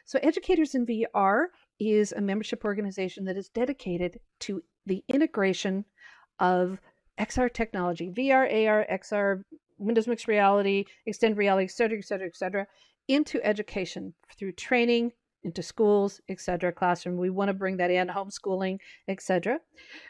So Educators in VR is a membership organization that is dedicated to the integration of XR technology, VR, AR, XR, Windows Mixed Reality, Extended Reality, et cetera, into education through training, into schools, et cetera, classroom. We want to bring that in, homeschooling, et cetera.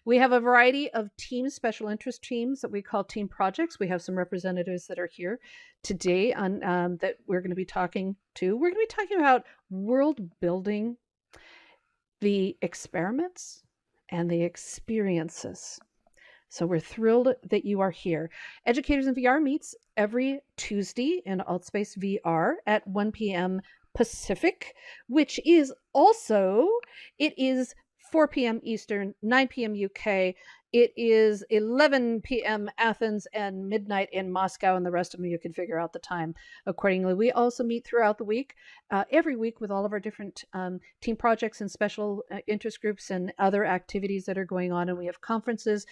We have a variety of teams, special interest teams that we call team projects. We have some representatives that are here today on that we're going to be talking to. We're going to be talking about world building, the experiments, and the experiences. So we're thrilled that you are here. Educators in VR meets every Tuesday in AltspaceVR at 1 p.m. Pacific, which is also, it is 4 p.m. Eastern, 9 p.m. UK. It is 11 p.m. Athens and midnight in Moscow, and the rest of them you can figure out the time accordingly. We also meet throughout the week, every week, with all of our different team projects and special interest groups and other activities that are going on. And we have conferences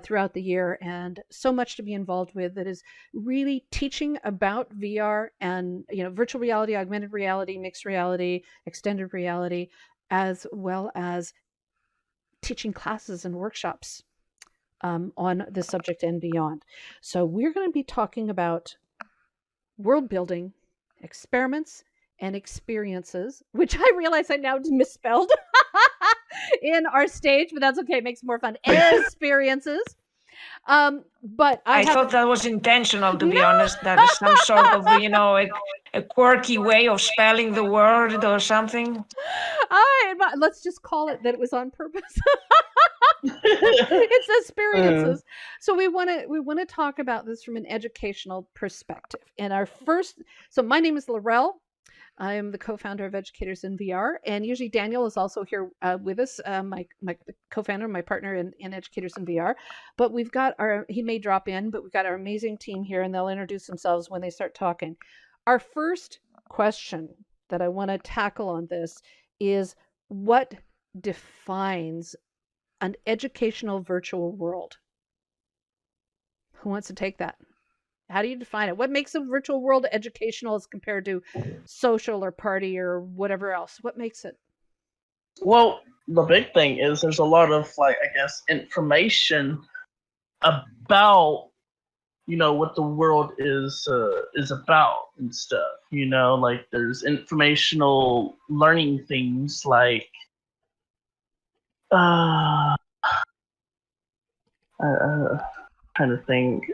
throughout the year, and so much to be involved with that is really teaching about VR and virtual reality, augmented reality, mixed reality, extended reality, as well as teaching classes and workshops on the subject and beyond. So we're going to be talking about world building, experiments, and experiences, which I realize I now misspelled in our stage, but that's okay. It makes it more fun. Experiences. But I thought that was intentional, to be honest. That is some sort of, a quirky way of spelling the word or something. Let's just call it that it was on purpose. It's experiences. So we want to talk about this from an educational perspective. And so my name is Laurel. I am the co-founder of Educators in VR, and usually Daniel is also here with us, my co-founder, my partner in Educators in VR. But he may drop in, but we've got our amazing team here, and they'll introduce themselves when they start talking. Our first question that I want to tackle on this is, what defines an educational virtual world? Who wants to take that? How do you define it? What makes a virtual world educational as compared to social or party or whatever else? What makes it? Well, the big thing is there's a lot of information about what the world is about and stuff. There's informational learning things like trying to think.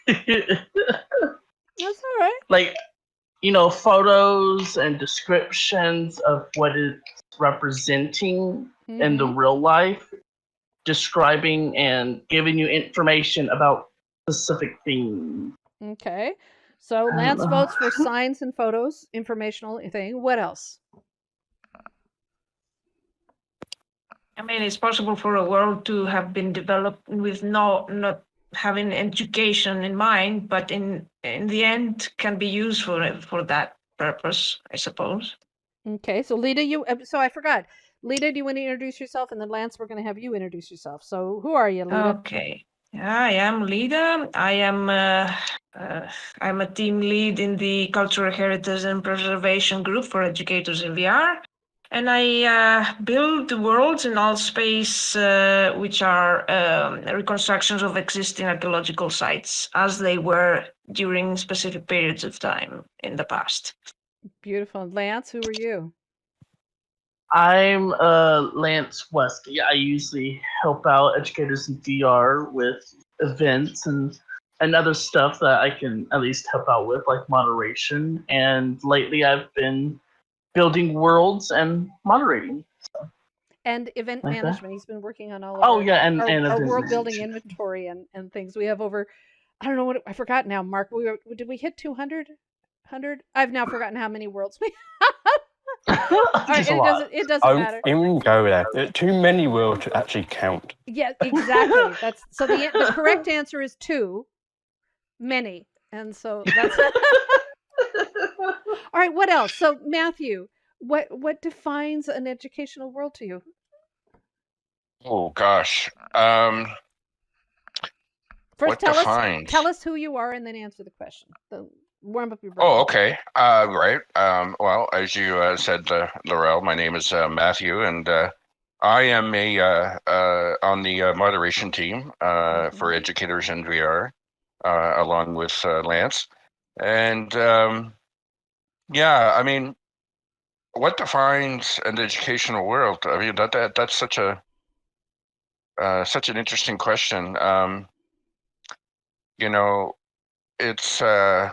That's all right. Photos and descriptions of what it's representing in the real life, describing and giving you information about specific things. Okay. So Lance votes for signs and photos, informational thing. What else? I mean, it's possible for a world to have been developed with not having education in mind, but in the end can be used for that purpose, I suppose. Okay, so Lita, so I forgot. Lita, do you want to introduce yourself? And then Lance, we're going to have you introduce yourself. So who are you, Lita? Okay, I am Lita. I'm a team lead in the Cultural Heritage and Preservation Group for Educators in VR. And I build worlds in Altspace, which are reconstructions of existing archaeological sites as they were during specific periods of time in the past. Beautiful. Lance, who are you? I'm Lance Wesky. I usually help out Educators in VR with events and other stuff that I can at least help out with, like moderation. And lately I've been building worlds and moderating. So. And event management. He's been working on all of our world building inventory and things. We have over, I don't know what, I forgot now, Mark. Did we hit 200? 100? I've now forgotten how many worlds we have. It doesn't matter. Even go there. Too many worlds to actually count. Yeah, exactly. So the correct answer is too many. And so that's all right, what else? So Matthew, what defines an educational world to you? Oh gosh. First, tell us who you are, and then answer the question. Warm up your brain. Oh, okay. Right. Well, as you said, Laurel, my name is Matthew, and I am on the moderation team for Educators in VR, along with Lance. And yeah, I mean, what defines an educational world? I mean, that's such an interesting question. You know, it's well,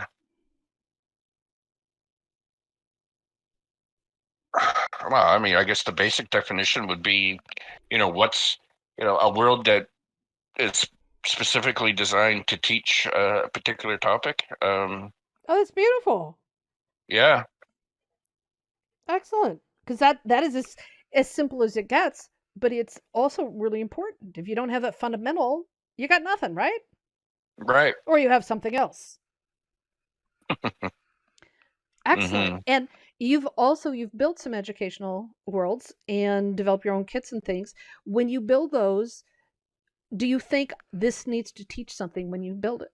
I mean, I guess the basic definition would be, what's a world that is specifically designed to teach a particular topic. Oh, that's beautiful. Yeah. Excellent. Because that is as simple as it gets, but it's also really important. If you don't have that fundamental, you got nothing, right? Right. Or you have something else. Excellent. And you've built some educational worlds and developed your own kits and things. When you build those, do you think this needs to teach something when you build it?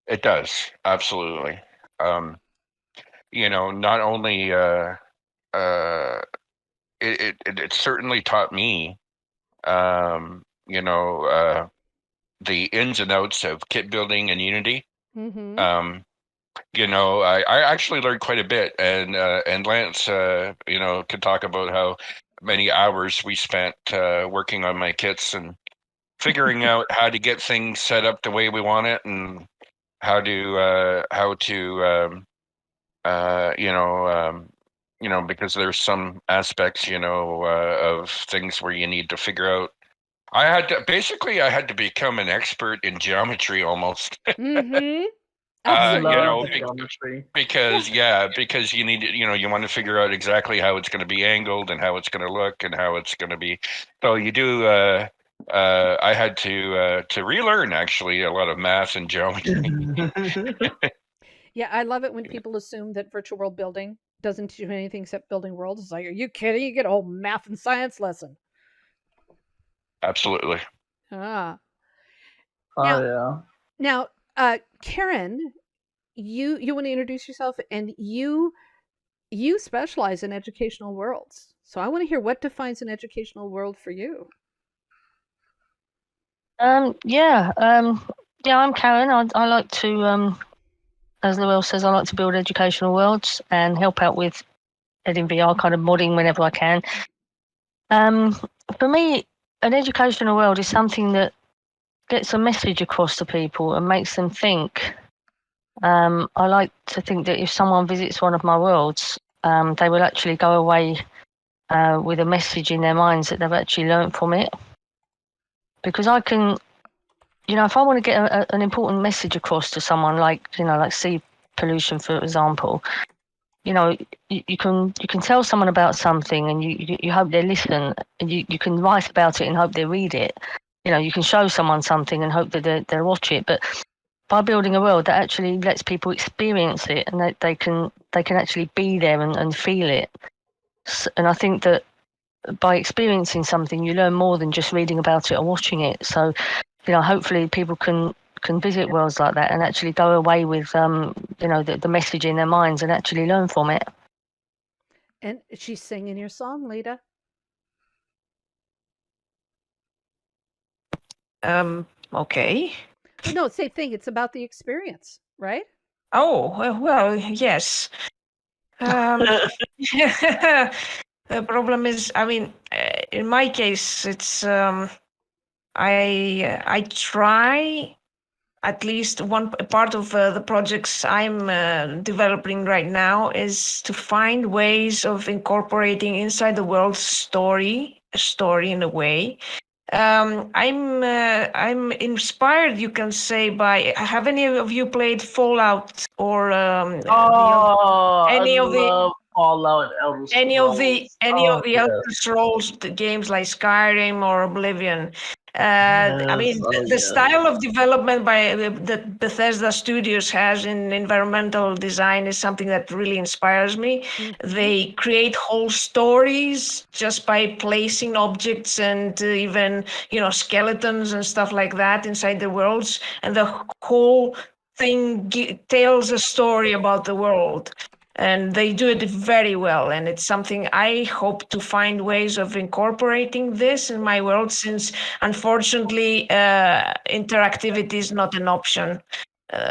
It does. Absolutely. Not only it certainly taught me, the ins and outs of kit building and Unity. I actually learned quite a bit, and Lance, could talk about how many hours we spent working on my kits and figuring out how to get things set up the way we want it, and how to because there's some aspects, of things where you need to figure out. I had to become an expert in geometry almost. Absolutely. Geometry. Because you need to, you want to figure out exactly how it's going to be angled and how it's going to look and how it's going to be. So you do. I had to relearn actually a lot of math and geometry. Yeah, I love it when people assume that virtual world building doesn't teach you anything except building worlds. It's like, are you kidding? You get a whole math and science lesson. Absolutely. Ah. Oh Now, Karen, you want to introduce yourself, and you specialize in educational worlds. So I want to hear what defines an educational world for you. Yeah, I'm Karen. I like to, as Llewellyn says, I like to build educational worlds and help out with EdinVR kind of modding whenever I can. For me, an educational world is something that gets a message across to people and makes them think. I like to think that if someone visits one of my worlds, they will actually go away with a message in their minds that they've actually learned from it. Because I can, if I want to get an important message across to someone, like sea pollution, for example, you can tell someone about something and you hope they listen, and you can write about it and hope they read it. You can show someone something and hope that they'll watch it. But by building a world that actually lets people experience it and that they can actually be there and feel it. And I think that by experiencing something, you learn more than just reading about it or watching it. So, hopefully people can visit worlds like that and actually go away with, the message in their minds and actually learn from it. And she's singing your song, Lita. Okay. Well, no, same thing. It's about the experience, right? Oh, well, yes. The problem is, I mean, in my case, it's I try, at least one part of the projects I'm developing right now is to find ways of incorporating inside the world a story in a way. I'm inspired, you can say, by. Have any of you played Fallout or I love Fallout, Elder Scrolls. any of the Elder Scrolls games like Skyrim or Oblivion? I mean, the style of development by that Bethesda Studios has in environmental design is something that really inspires me. They create whole stories just by placing objects and even skeletons and stuff like that inside the worlds, and the whole thing tells a story about the world, and they do it very well. And it's something I hope to find ways of incorporating this in my world, since unfortunately interactivity is not an option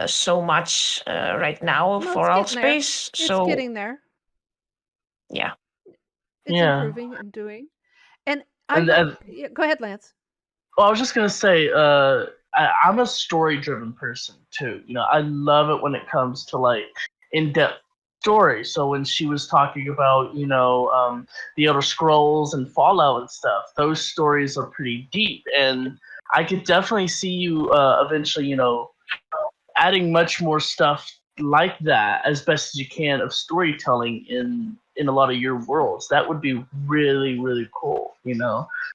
so much right now Well, for it's getting there. Altspace. It's So getting there. yeah. It's Yeah. improving and doing. And And go ahead, Lance. well, I was just gonna say, I'm a story-driven person too. You know, I love it when it comes to like in-depth stories. So when she was talking about, the Elder Scrolls and Fallout and stuff, those stories are pretty deep, and I could definitely see you eventually, adding much more stuff like that as best as you can of storytelling in a lot of your worlds. That would be really, really cool.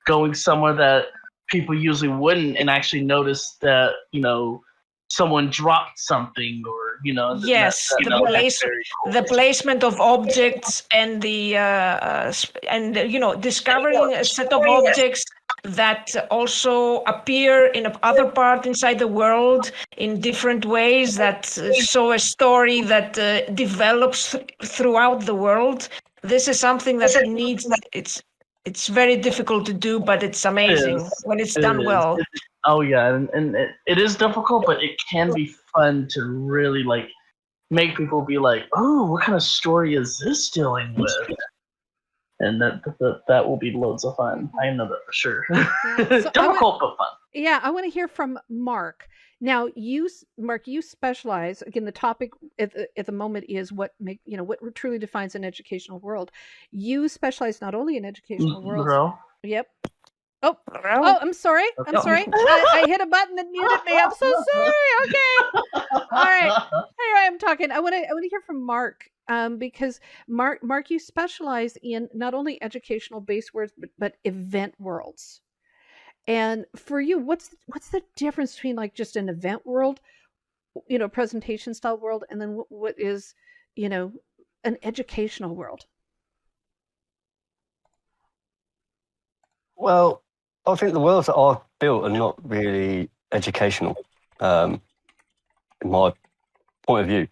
Going somewhere that people usually wouldn't and actually notice that someone dropped something, or Yes, that's very cool. the placement of objects and discovering a set of objects that also appear in other part inside the world in different ways, that show a story that develops throughout the world. This is something that needs. It's very difficult to do, but it's amazing when it's done well. Oh yeah, and it is difficult, but it can be fun to really like make people be like, oh, what kind of story is this dealing with? And that will be loads of fun. I know that for sure. Yeah. So Difficult but fun. Yeah, I want to hear from Mark. Now, Mark, you specialize. Again, the topic at the moment is what truly defines an educational world. You specialize not only in educational worlds. Monroe? Yep. Oh, I'm sorry. I'm sorry. I hit a button that muted me. I'm so sorry. Okay. All right. Here I am talking. I want to hear from Mark. Because Mark, you specialize in not only educational based worlds, but event worlds. And for you, what's the difference between like just an event world, presentation style world, and then what is, an educational world? Well, I think the worlds that I've built are not really educational, in my point of view.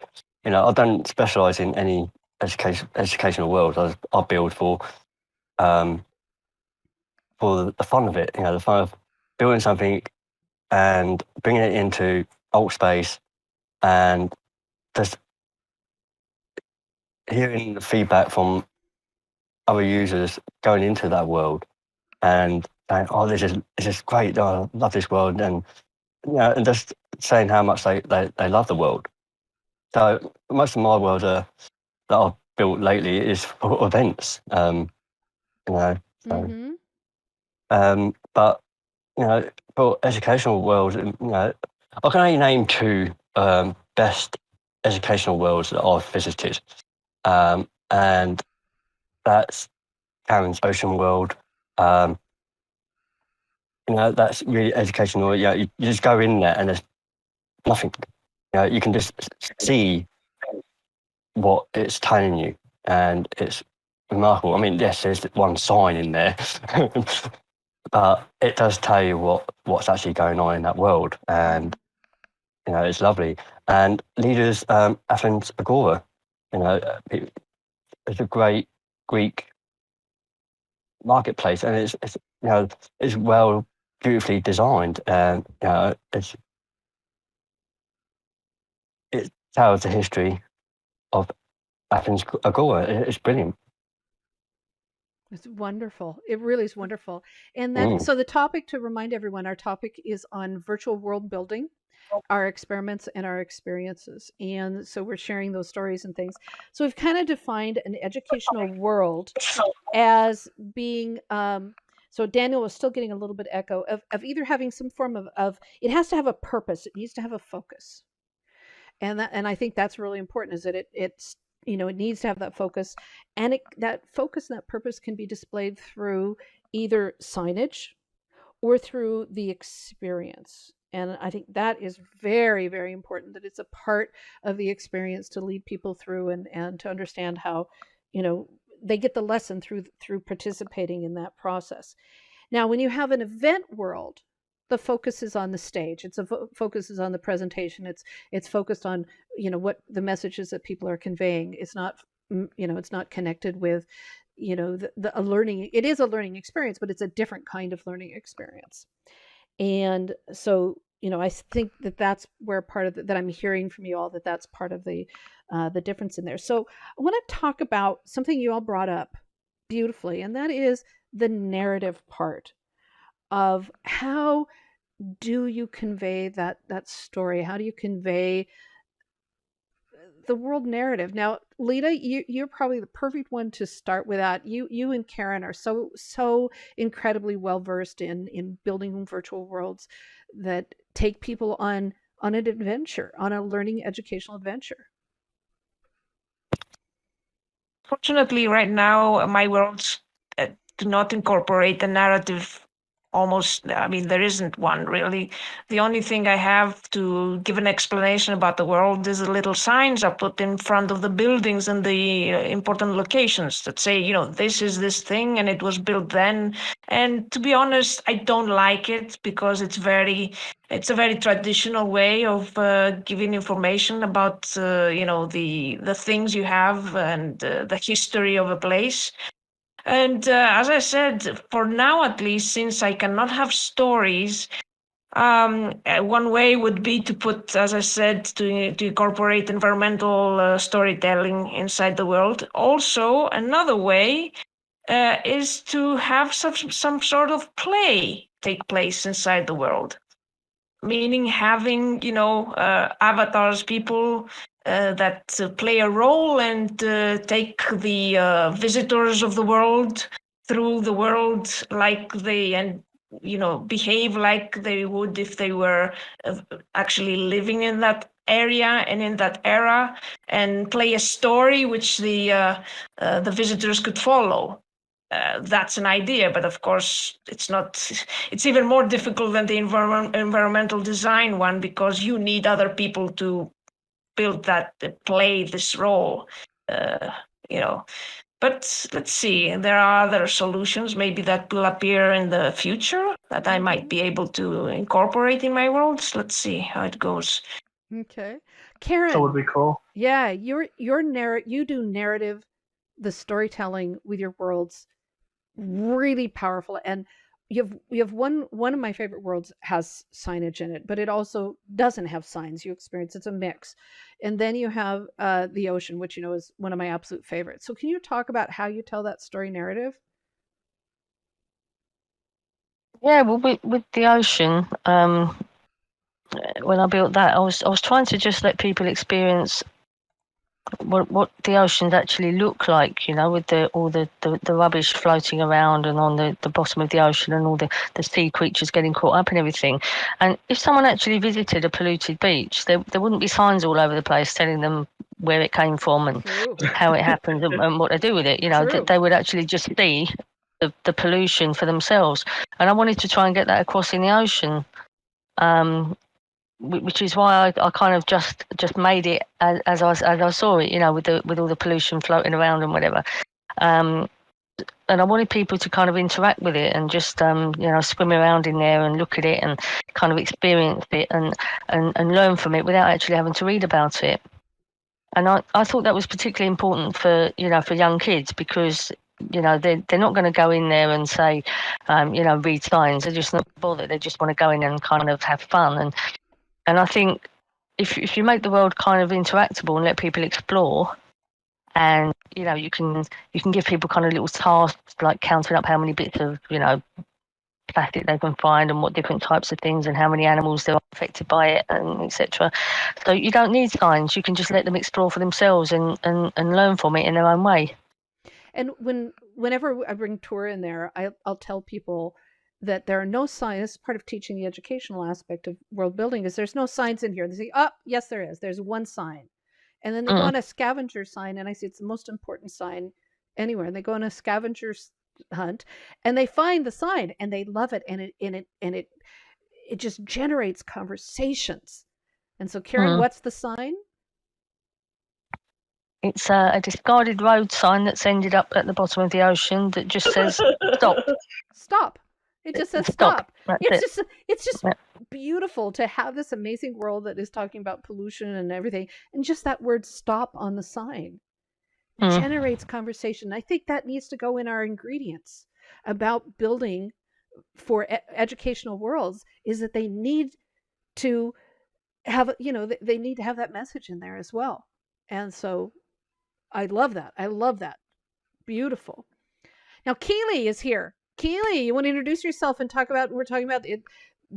I don't specialise in any educational worlds. I build for the fun of it. The fun of building something and bringing it into Altspace, and just hearing the feedback from other users going into that world and saying, "Oh, this is great. Oh, I love this world," and and just saying how much they love the world. So most of my world that I've built lately is for events. So, but for educational worlds, I can only name two best educational worlds that I've visited, and that's Karen's Ocean World. That's really educational. You just go in there and there's nothing. You can just see what it's telling you, and it's remarkable. I mean, yes, there's one sign in there, but it does tell you what's actually going on in that world, and it's lovely. And Leaders, Athens Agora, it's a great Greek marketplace, and it's well, beautifully designed, and it tells the history of Athens Agora. It's brilliant. It's wonderful. It really is wonderful. And then, so the topic, to remind everyone, our topic is on virtual world building, our experiments and our experiences. And so we're sharing those stories and things. So we've kind of defined an educational world as being, so Daniel was still getting a little bit echo of either having some form of, it has to have a purpose. It needs to have a focus. And I think that's really important, is that it's, it needs to have that focus, and that focus and that purpose can be displayed through either signage or through the experience. And I think that is very, very important, that it's a part of the experience to lead people through and to understand how, they get the lesson through participating in that process. Now, when you have an event world, the focus is on the stage. It's focus is on the presentation. It's focused on, you know, what the messages that people are conveying. It's not, you know, it's not connected with, you know, a learning. It is a learning experience, but it's a different kind of learning experience. And so, you know, I think that that's where part of that I'm hearing from you all, that that's part of the difference in there. So I want to talk about something you all brought up beautifully, and that is the narrative part of how do you convey that story? How do you convey the world narrative? Now, Lita, you're probably the perfect one to start with that. You and Karen are so incredibly well versed in building virtual worlds that take people on an adventure, on a learning educational adventure. Fortunately, right now, my worlds do not incorporate the narrative. Almost, I mean, there isn't one really. The only thing I have to give an explanation about the world is the little signs I put in front of the buildings and the important locations that say, you know, this is this thing and it was built then. And to be honest, I don't like it because it's a very traditional way of giving information about, you know, the things you have and the history of a place. And as I said, for now at least, since I cannot have stories, one way would be to put, as I said, to incorporate environmental storytelling inside the world. Also, another way is to have some sort of play take place inside the world, meaning having, you know, avatars, people that play a role and take the visitors of the world through the world like they, and you know, behave like they would if they were actually living in that area and in that era, and play a story which the visitors could follow. That's an idea, but of course it's not. It's even more difficult than the environmental design one, because you need other people to build that, play this role, you know. But let's see, there are other solutions maybe that will appear in the future that I might be able to incorporate in my worlds. Let's see how it goes. Okay, Karen. That would be cool. Yeah, you do narrative, the storytelling with your worlds, really powerful. And you have one of my favorite worlds has signage in it, but it also doesn't have signs. You experience it's a mix. And then you have the ocean, which, you know, is one of my absolute favorites. So can you talk about how you tell that story narrative? Yeah, well, with the ocean, when I built that, I was trying to just let people experience what the oceans actually look like, you know, with all the rubbish floating around and on the bottom of the ocean, and all the sea creatures getting caught up and everything. And if someone actually visited a polluted beach, there wouldn't be signs all over the place telling them where it came from and how it happened and what to do with it. You know, they would actually just see the pollution for themselves. And I wanted to try and get that across in the ocean. Which is why I kind of just made it as I saw it, you know, with all the pollution floating around and whatever. And I wanted people to kind of interact with it and just you know, swim around in there and look at it and kind of experience it and learn from it without actually having to read about it. And I thought that was particularly important for, you know, for young kids, because, you know, they're not going to go in there and say, you know, read signs. They're just not bothered. They just want to go in and kind of have fun. And I think if you make the world kind of interactable and let people explore, and, you know, you can give people kind of little tasks like counting up how many bits of, you know, plastic they can find and what different types of things and how many animals they're affected by it, and etc. So you don't need signs. You can just let them explore for themselves and learn from it in their own way. And whenever I bring tour in there, I'll tell people that there are no signs. Part of teaching the educational aspect of world building is there's no signs in here. They say, oh, yes, there is. There's one sign. And then they go on a scavenger sign, and I say it's the most important sign anywhere. And they go on a scavenger hunt, and they find the sign, and they love it, and it just generates conversations. And so, Karen, what's the sign? It's a discarded road sign that's ended up at the bottom of the ocean that just says, stop. Stop. It just says Stop. stop. That's It's it. just Yeah. beautiful to have this amazing world that is talking about pollution and everything, and just that word stop on the sign generates conversation. I think that needs to go in our ingredients about building for educational worlds, is that they need to have, they need to have that message in there as well. And so I love that. I love that. Beautiful. Now Keely is here. Keely, you want to introduce yourself and we're talking about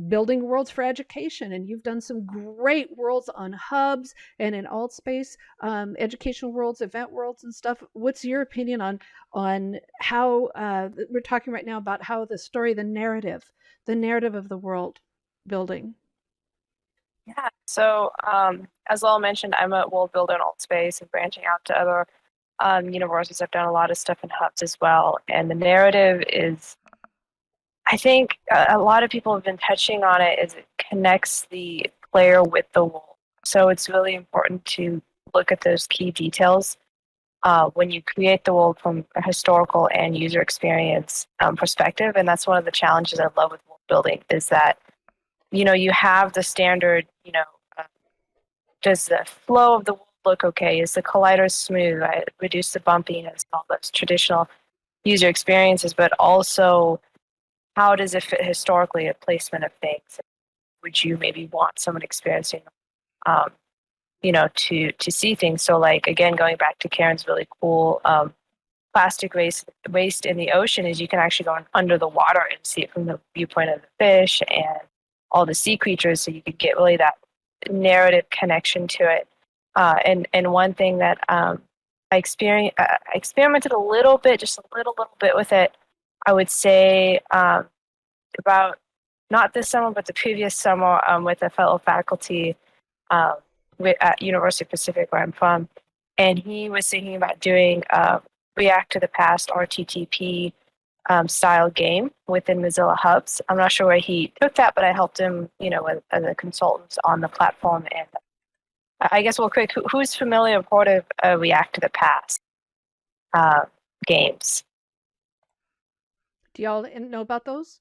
building worlds for education, and you've done some great worlds on hubs and in Altspace, educational worlds, event worlds and stuff. What's your opinion on how we're talking right now about how the narrative of the world building? Yeah, so as Lowell mentioned, I'm a world builder in Altspace and branching out to other universities. I've done a lot of stuff in hubs as well. And the narrative is, I think a lot of people have been touching on it, is it connects the player with the world. So it's really important to look at those key details when you create the world from a historical and user experience perspective. And that's one of the challenges I love with world building, is that you have the standard, does the flow of the world look okay? Is the collider smooth? I reduce the bumpiness, all those traditional user experiences, but also how does it fit historically, a placement of things? Would you maybe want someone experiencing, to see things? So like, again, going back to Karen's really cool plastic waste in the ocean, is you can actually go under the water and see it from the viewpoint of the fish and all the sea creatures, so you could get really that narrative connection to it. And one thing that I experimented a little bit, just a little bit with it, I would say about not this summer, but the previous summer, with a fellow faculty at University of Pacific, where I'm from, and he was thinking about doing React to the Past, RTTP style game within Mozilla Hubs. I'm not sure where he took that, but I helped him, as a consultant on the platform. And I guess real quick, who's familiar with part of React to the Past games? Do y'all know about those?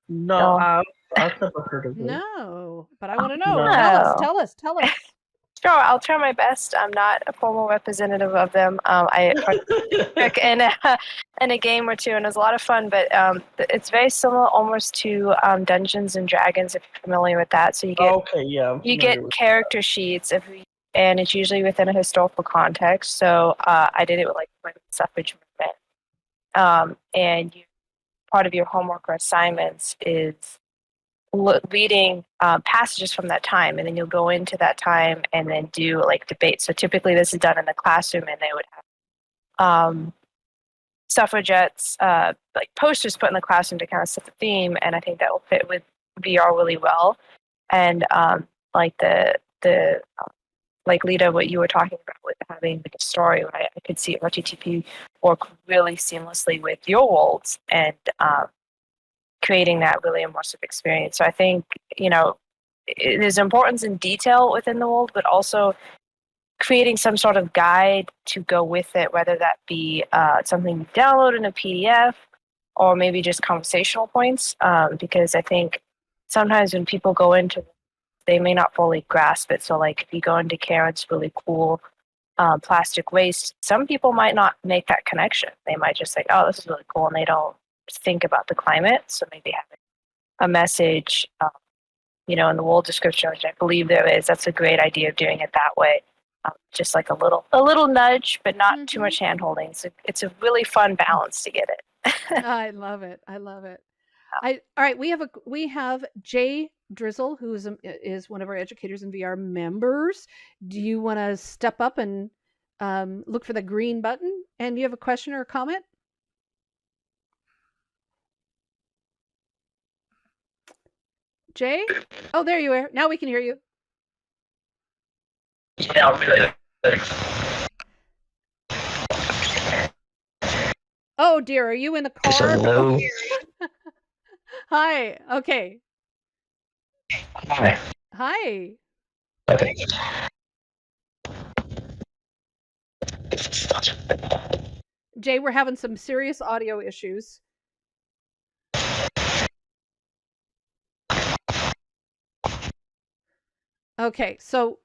No, I've never heard of it. No, but I want to know. No. Tell us. Sure, I'll try my best. I'm not a formal representative of them. I in a game or two, and it was a lot of fun. But it's very similar, almost to Dungeons and Dragons, if you're familiar with that. So you get character sheets, and it's usually within a historical context. So I did it with the suffrage movement, and part of your homework or assignments is reading passages from that time, and then you'll go into that time and then do debate. So typically this is done in the classroom, and they would have suffragettes posters put in the classroom to kind of set the theme, and I think that will fit with VR really well. And Lita, what you were talking about with having a story, right? I could see RTTP work really seamlessly with your worlds and creating that really immersive experience. So I think, there's importance in detail within the world, but also creating some sort of guide to go with it, whether that be something you download in a PDF or maybe just conversational points, because I think sometimes when people go into, they may not fully grasp it. So if you go into Karen's really cool plastic waste, some people might not make that connection. They might just say, oh, this is really cool, and they don't think about the climate. So maybe having a message, in the world description, which I believe there is, that's a great idea of doing it that way. Just a little nudge, but not too much hand holding. So it's a really fun balance to get it. I love it. All right, we have Jay Drizzle, who is one of our Educators in VR members. Do you want to step up and look for the green button? And do you have a question or a comment? Jay? Oh, there you are. Now we can hear you. Oh dear, are you in the car? Hello. Hi. Okay. Hi. Okay. Jay, we're having some serious audio issues. Okay, so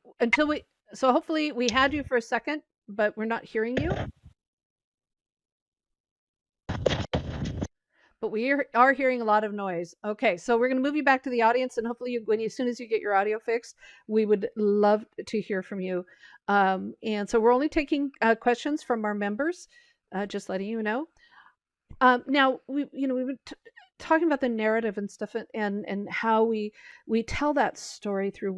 hopefully we had you for a second, but we're not hearing you. But we are hearing a lot of noise. Okay, so we're going to move you back to the audience, and hopefully, as soon as you get your audio fixed, we would love to hear from you. And so we're only taking questions from our members, just letting you know. Now we've been talking about the narrative and stuff, and how we tell that story through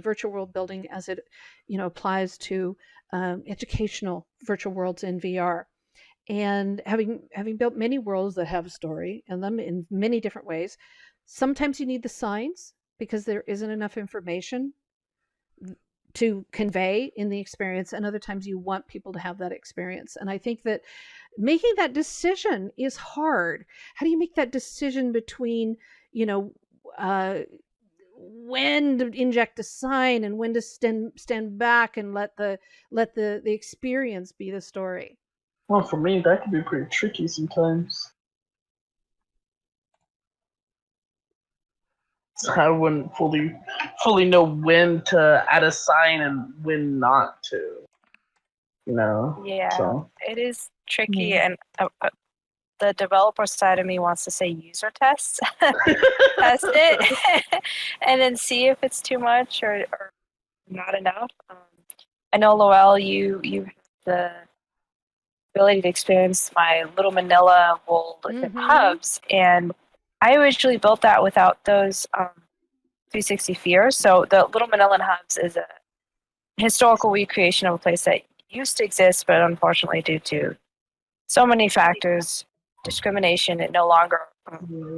virtual world building, as it applies to educational virtual worlds in VR. And having built many worlds that have a story in them in many different ways, sometimes you need the signs because there isn't enough information to convey in the experience, and other times you want people to have that experience. And I think that making that decision is hard. How do you make that decision between when to inject a sign and when to stand back and let the experience be the story? Well, for me, that can be pretty tricky sometimes. I wouldn't fully know when to add a sign and when not to. Yeah, So. it is tricky, and the developer side of me wants to say user tests, test it, and then see if it's too much or not enough. I know, Lowell, you have the ability to experience my Little Manila world hubs, and I originally built that without those 360 spheres. So the Little Manilan hubs is a historical recreation of a place that used to exist, but unfortunately, due to so many factors, discrimination, it no longer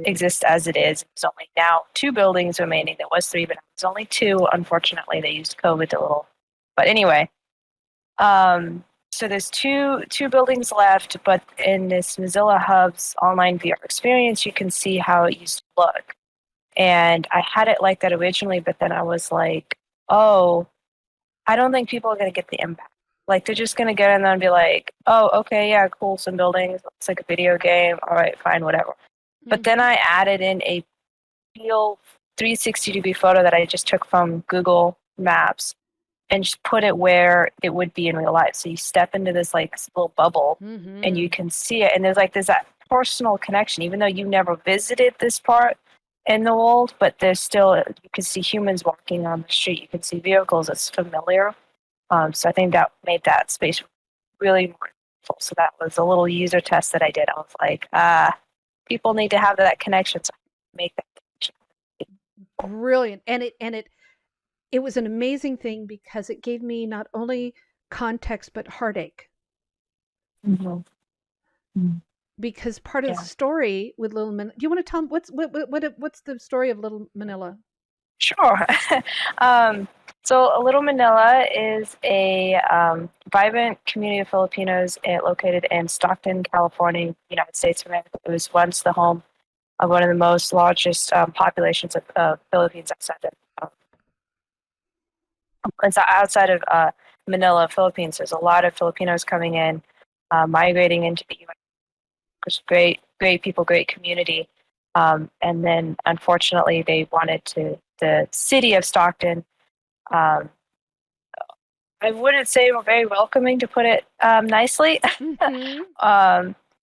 exists as it is. There's only now 2 buildings remaining. There was 3, but there's only 2. Unfortunately, they used COVID a little. But anyway, so there's two buildings left, but in this Mozilla Hubs online VR experience, you can see how it used to look. And I had it like that originally, but then I was like, oh, I don't think people are going to get the impact. Like, they're just going to get in there and be like, oh, okay, yeah, cool, some buildings. It's like a video game. All right, fine, whatever. But then I added in a real 360-degree photo that I just took from Google Maps and just put it where it would be in real life. So you step into this like little bubble and you can see it. And there's that personal connection, even though you never visited this part in the world, but there's still, you can see humans walking on the street. You can see vehicles. It's familiar. So I think that made that space really more useful. So that was a little user test that I did. I was like, people need to have that connection. So I make that connection. Brilliant. And it was an amazing thing because it gave me not only context but heartache. Because part of the story with Little Manila, do you want to tell them what's the story of Little Manila? Sure. So Little Manila is a vibrant community of Filipinos located in Stockton, California, United States of America. It was once the home of one of the most largest populations of Philippines outside of Manila, Philippines. There's a lot of Filipinos coming in, migrating into the U.S. There's great people, great community. And then, unfortunately, they wanted the city of Stockton. I wouldn't say we're very welcoming, to put it nicely.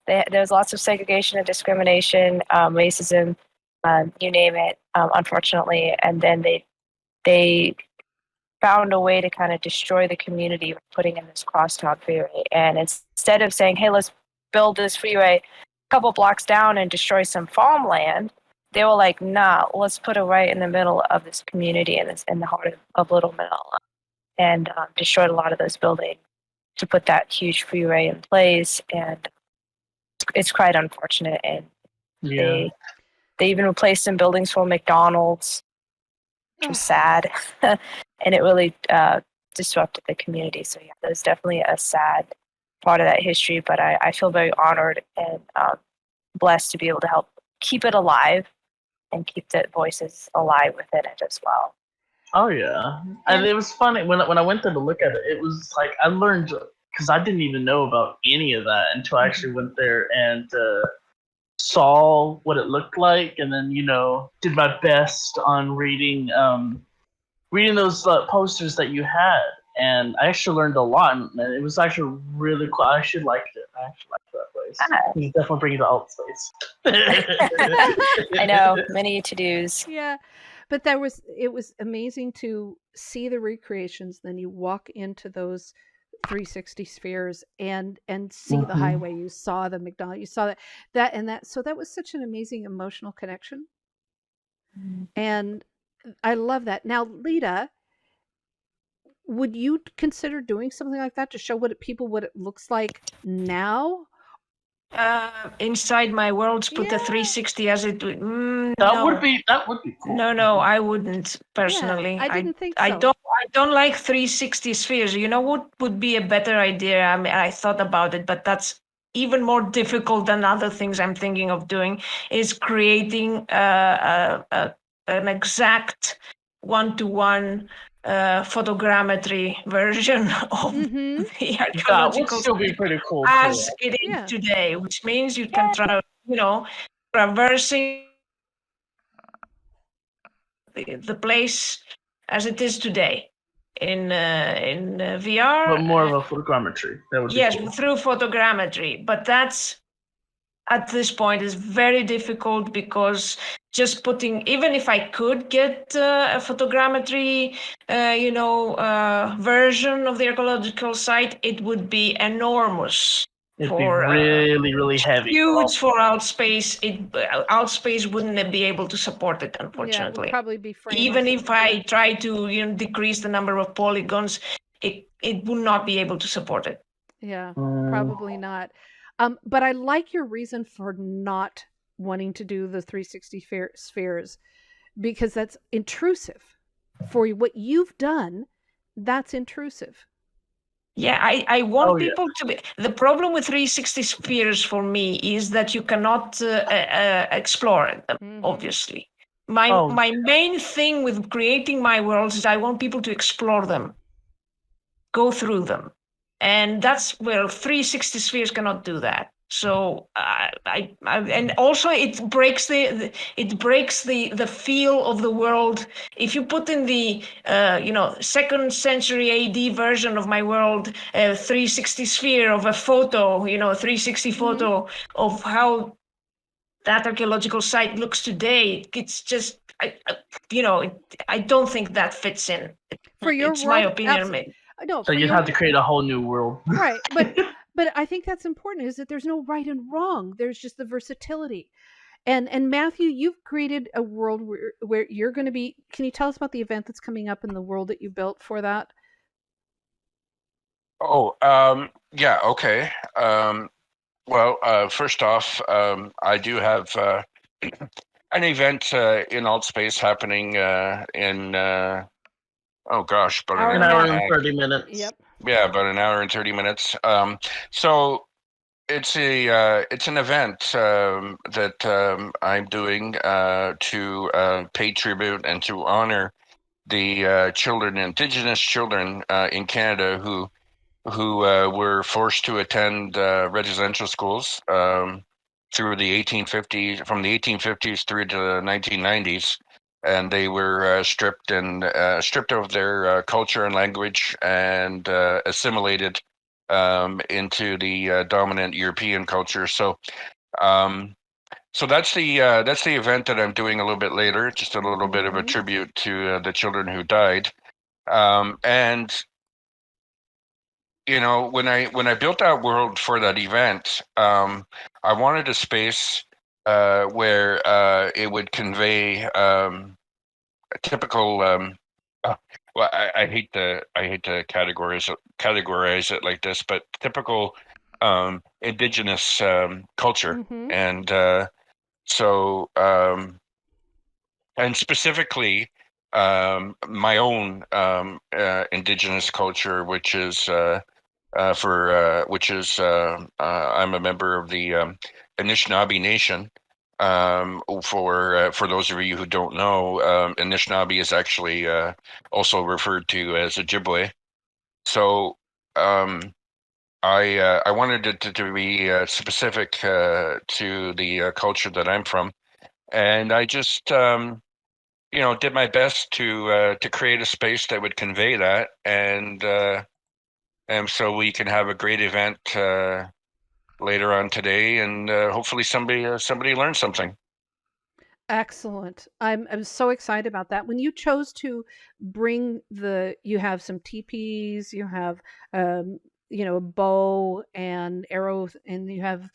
There's lots of segregation and discrimination, racism, you name it, unfortunately. And then they found a way to kind of destroy the community by putting in this crosstown freeway. And instead of saying, hey, let's build this freeway a couple blocks down and destroy some farmland, they were like, nah, let's put it right in the middle of this community and in the heart of Little Manila, and destroyed a lot of those buildings to put that huge freeway in place. And it's quite unfortunate. And they even replaced some buildings for McDonald's, which was sad. And it really disrupted the community. So yeah, there's definitely a sad part of that history, but I feel very honored and blessed to be able to help keep it alive and keep the voices alive within it as well. Oh yeah, and it was funny when I went there to look at it. It was like I learned, because I didn't even know about any of that until I actually went there and saw what it looked like, and then did my best on reading reading those posters that you had, and I actually learned a lot, and it was actually really cool. I actually liked it. I actually liked that place. You definitely bring it to Altspace. I know, many to-dos. Yeah. But it was amazing to see the recreations. Then you walk into those 360 spheres and see the highway. You saw the McDonald's. You saw that. So that was such an amazing emotional connection. And I love that. Now, Lita, would you consider doing something like that to show what it looks like now? Inside my worlds, put the Yeah. 360 as it would. That No. would be cool. No, I wouldn't personally. Yeah, I didn't think so. I don't like 360 spheres. You know what would be a better idea? I mean, I thought about it, but that's even more difficult than other things I'm thinking of doing. Is creating an exact one-to-one photogrammetry version of the That archaeological would still be pretty cool. as it is Yeah. today, which means you can try, traversing the place as it is today in VR. But more of a photogrammetry. That would be Yes, cool. through photogrammetry, but that's at this point is very difficult because just putting, even if I could get a photogrammetry, version of the archaeological site, it would be enormous. It'd be really, really heavy. Huge for Altspace. Altspace wouldn't be able to support it, Yeah, it unfortunately. would probably be Even frameless. if I try to decrease the number of polygons, it would not be able to support it. Yeah, probably not. But I like your reason for not wanting to do the 360 spheres because that's intrusive. For what you've done, that's intrusive. Yeah, I want people to be. The problem with 360 spheres for me is that you cannot explore them, obviously. My main thing with creating my worlds is I want people to explore them, go through them. And that's where 360 spheres cannot do that. So and also it breaks the feel of the world. If you put in the 2nd century AD version of my world, 360 sphere of a photo, 360 photo of how that archaeological site looks today, it's just I don't think that fits in. For your it's world, my opinion. No, so you'd have to create a whole new world. Right, but I think that's important is that there's no right and wrong. There's just the versatility. And Matthew, you've created a world where you're going to be. Can you tell us about the event that's coming up in the world that you built for that? Oh, yeah, okay. Well, first off, I do have an event in Altspace happening in oh gosh, about an hour and 30 minutes. Yep. Yeah, about an hour and 30 minutes. So it's an event that I'm doing to pay tribute and to honor the children, Indigenous children in Canada who were forced to attend residential schools through the 1850s, from the 1850s through to the 1990s. And they were stripped of their culture and language and assimilated into the dominant European culture. So that's the event that I'm doing a little bit later. Just a little bit of a tribute to the children who died. And when I built that world for that event, I wanted a space where it would convey a typical. Well, I hate to categorize it like this, but typical Indigenous culture, and so and specifically my own Indigenous culture, which is I'm a member of the Anishinaabe Nation. For those of you who don't know, Anishinaabe is actually also referred to as Ojibwe. So I wanted it to be specific to the culture that I'm from, and I just did my best to create a space that would convey that, and so we can have a great event later on today, and hopefully somebody learns something. Excellent. I'm so excited about that. When you chose to bring you have some teepees, you have a bow and arrows, and you have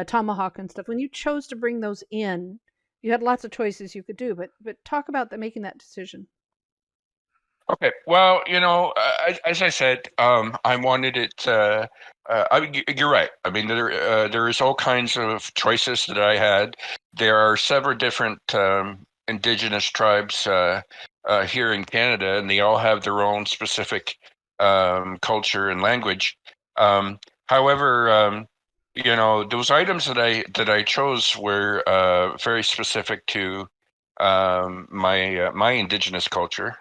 tomahawk and stuff. When you chose to bring those in, you had lots of choices you could do, but talk about making that decision. Okay. Well, as I said, I wanted it. You're right. I mean, there is all kinds of choices that I had. There are several different indigenous tribes here in Canada, and they all have their own specific culture and language. However, those items that I chose were very specific to my indigenous culture.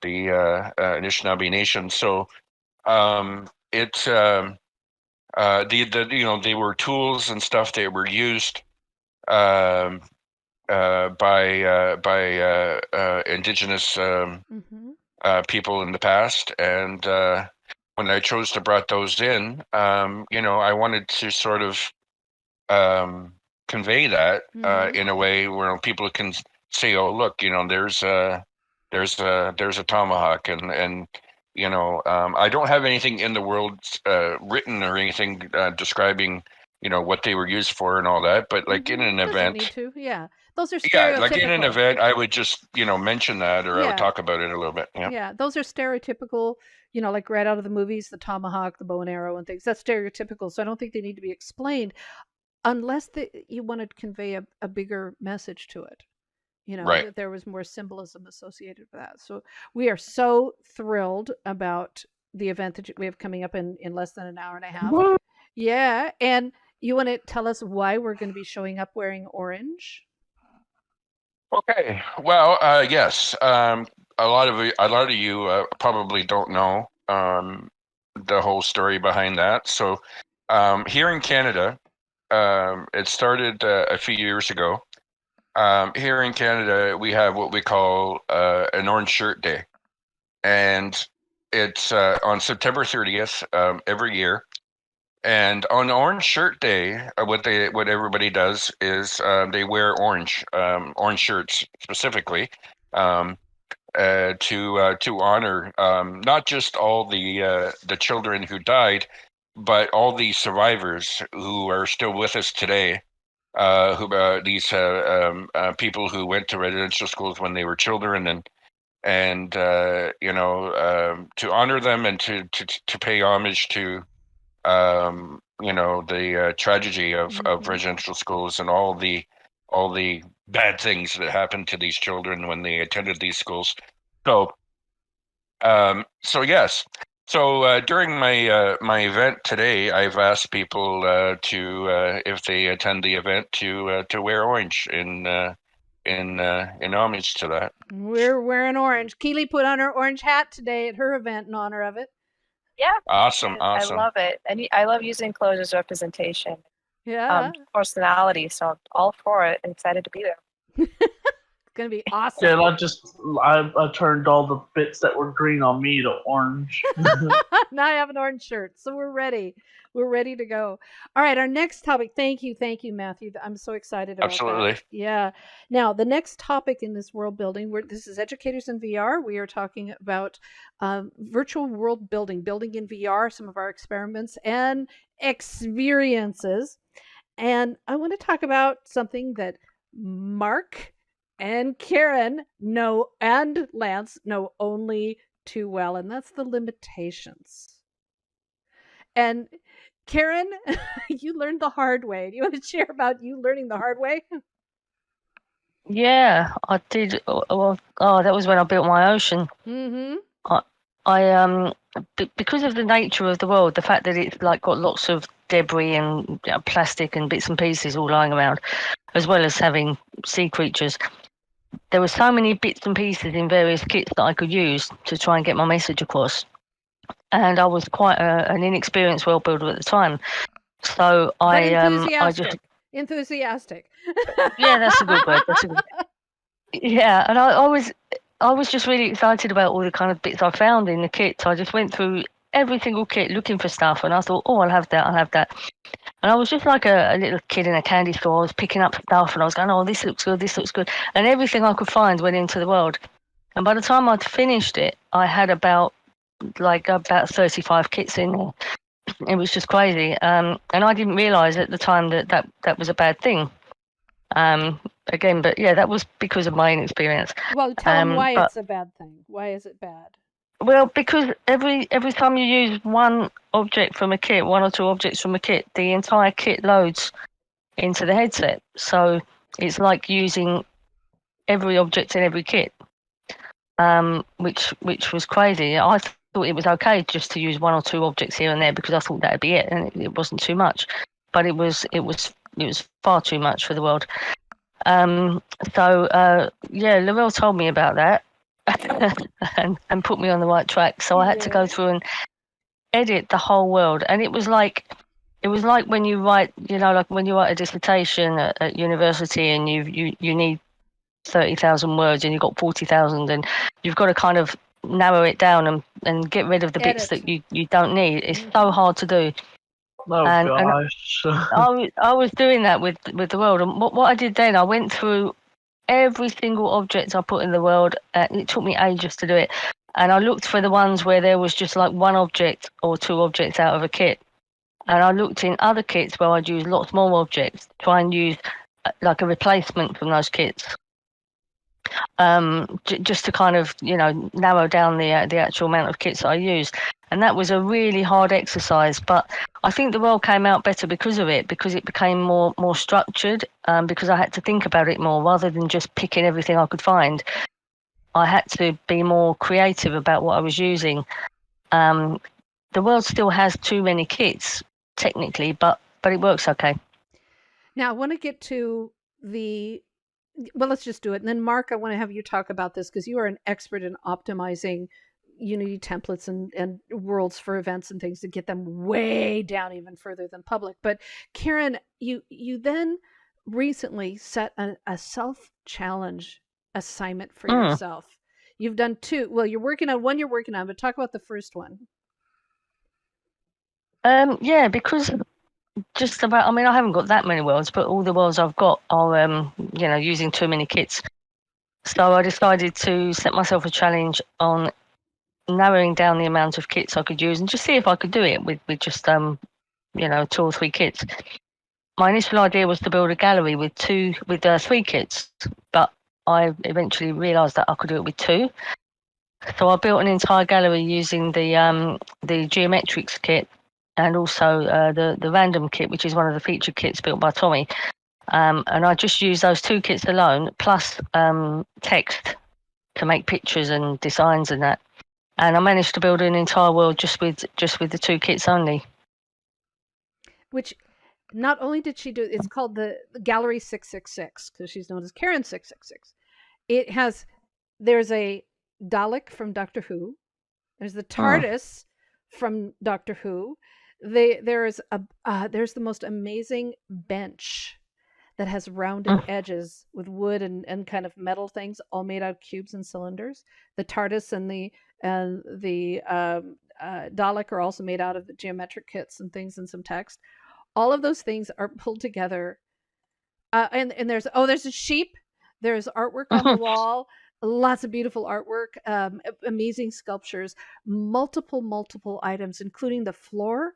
The Anishinaabe Nation. So it's they were tools and stuff that were used by indigenous people in the past, and when I chose to brought those in, I wanted to sort of convey that in a way where people can say, "Oh, look, there's a tomahawk," and I don't have anything in the world written or anything describing what they were used for and all that, but like in an event, need to. Yeah, those are stereotypical. Yeah, like in an event, I would just mention that, or I would talk about it a little bit. Yeah, those are stereotypical. Like right out of the movies, the tomahawk, the bow and arrow, and things. That's stereotypical. So I don't think they need to be explained, unless you want to convey a bigger message to it. Right. That there was more symbolism associated with that. So we are so thrilled about the event that we have coming up in less than an hour and a half. What? Yeah. And you want to tell us why we're going to be showing up wearing orange? Okay. Well, yes. A lot of you probably don't know the whole story behind that. So here in Canada, it started a few years ago. Here in Canada, we have what we call an Orange Shirt Day, and it's on September 30th every year. And on Orange Shirt Day, what everybody does is they wear orange shirts specifically to honor not just all the children who died, but all the survivors who are still with us today. These people who went to residential schools when they were children, and to honor them and to pay homage to the tragedy of residential schools and all the bad things that happened to these children when they attended these schools. So yes. So during my event today, I've asked people to if they attend the event to wear orange in homage to that. We're wearing orange. Keely put on her orange hat today at her event in honor of it. Yeah. Awesome. I love it. And I love using clothes as representation. Yeah. Personality. So I'm all for it and excited to be there. It's going to be awesome. Yeah, I turned all the bits that were green on me to orange. Now I have an orange shirt. So we're ready. We're ready to go. All right, our next topic. Thank you, Matthew. I'm so excited about Absolutely. that. Yeah. Now, the next topic in this world building, this is Educators in VR. We are talking about virtual world building in VR, some of our experiments and experiences. And I want to talk about something that Mark and Karen know, and Lance know only too well, and that's the limitations. And Karen, you learned the hard way. Do you want to share about you learning the hard way? Yeah, I did. Well, that was when I built my ocean. Mm-hmm. I because of the nature of the world, the fact that it's like got lots of debris and plastic and bits and pieces all lying around, as well as having sea creatures, there were so many bits and pieces in various kits that I could use to try and get my message across. And I was quite an inexperienced world builder at the time, so I just enthusiastic. Yeah, that's a good word. Yeah, and I was just really excited about all the kind of bits I found in the kit. I just went through every single kit looking for stuff, and I thought, oh, I'll have that, I'll have that. And I was just like a little kid in a candy store. I was picking up stuff, and I was going, oh, this looks good, this looks good, and everything I could find went into the world. And by the time I'd finished it, I had about 35 kits in there. It was just crazy, and I didn't realise at the time that was a bad thing. Again, but yeah, that was because of my inexperience. Well, tell them why but, it's a bad thing. Why is it bad? Well, because every time you use one object from a kit, one or two objects from a kit, the entire kit loads into the headset. So it's like using every object in every kit, which was crazy. I thought it was okay just to use one or two objects here and there because I thought that'd be it, and it wasn't too much. But it was far too much for the world. Yeah, Laurel told me about that and put me on the right track. So I had to go through and edit the whole world, and it was like when you write, like when you write a dissertation at university, and you need 30,000 words, and you've got 40,000, and you've got to kind of narrow it down and get rid of the bits that you don't need. It's so hard to do. Oh gosh. I was doing that with the world, and what I did then, I went through every single object I put in the world. It took me ages to do it, and I looked for the ones where there was just like one object or two objects out of a kit, and I looked in other kits where I'd use lots more objects, try and use like a replacement from those kits, just to kind of narrow down the actual amount of kits that I use. And that was a really hard exercise, but I think the world came out better because of it, because it became more structured, because I had to think about it more rather than just picking everything I could find. I had to be more creative about what I was using. The world still has too many kits, technically, but it works okay. Now, I want to get to well, let's just do it. And then, Mark, I want to have you talk about this because you are an expert in optimizing Unity templates and worlds for events and things to get them way down even further than public. But Karen, you then recently set a self-challenge assignment for yourself. You've done two. Well, you're working on one. But talk about the first one. Yeah, because just about. I mean, I haven't got that many worlds, but all the worlds I've got are using too many kits. So I decided to set myself a challenge on narrowing down the amount of kits I could use and just see if I could do it with just 2 or 3 kits. My initial idea was to build a gallery with 3 kits, but I eventually realised that I could do it with 2. So I built an entire gallery using the geometrics kit and also the random kit, which is one of the featured kits built by Tommy. And I just used those 2 kits alone, plus text to make pictures and designs and that. And I managed to build an entire world just with the 2 kits only. Which, not only did she do, it's called the Gallery 666 because she's known as Karen 666. There's a Dalek from Doctor Who. There's the TARDIS from Doctor Who. There's the most amazing bench that has rounded edges with wood and kind of metal things, all made out of cubes and cylinders. The TARDIS and the Dalek are also made out of the geometric kits and things and some text. All of those things are pulled together. And there's a sheep. There's artwork on the wall. Lots of beautiful artwork, amazing sculptures, multiple items, including the floor,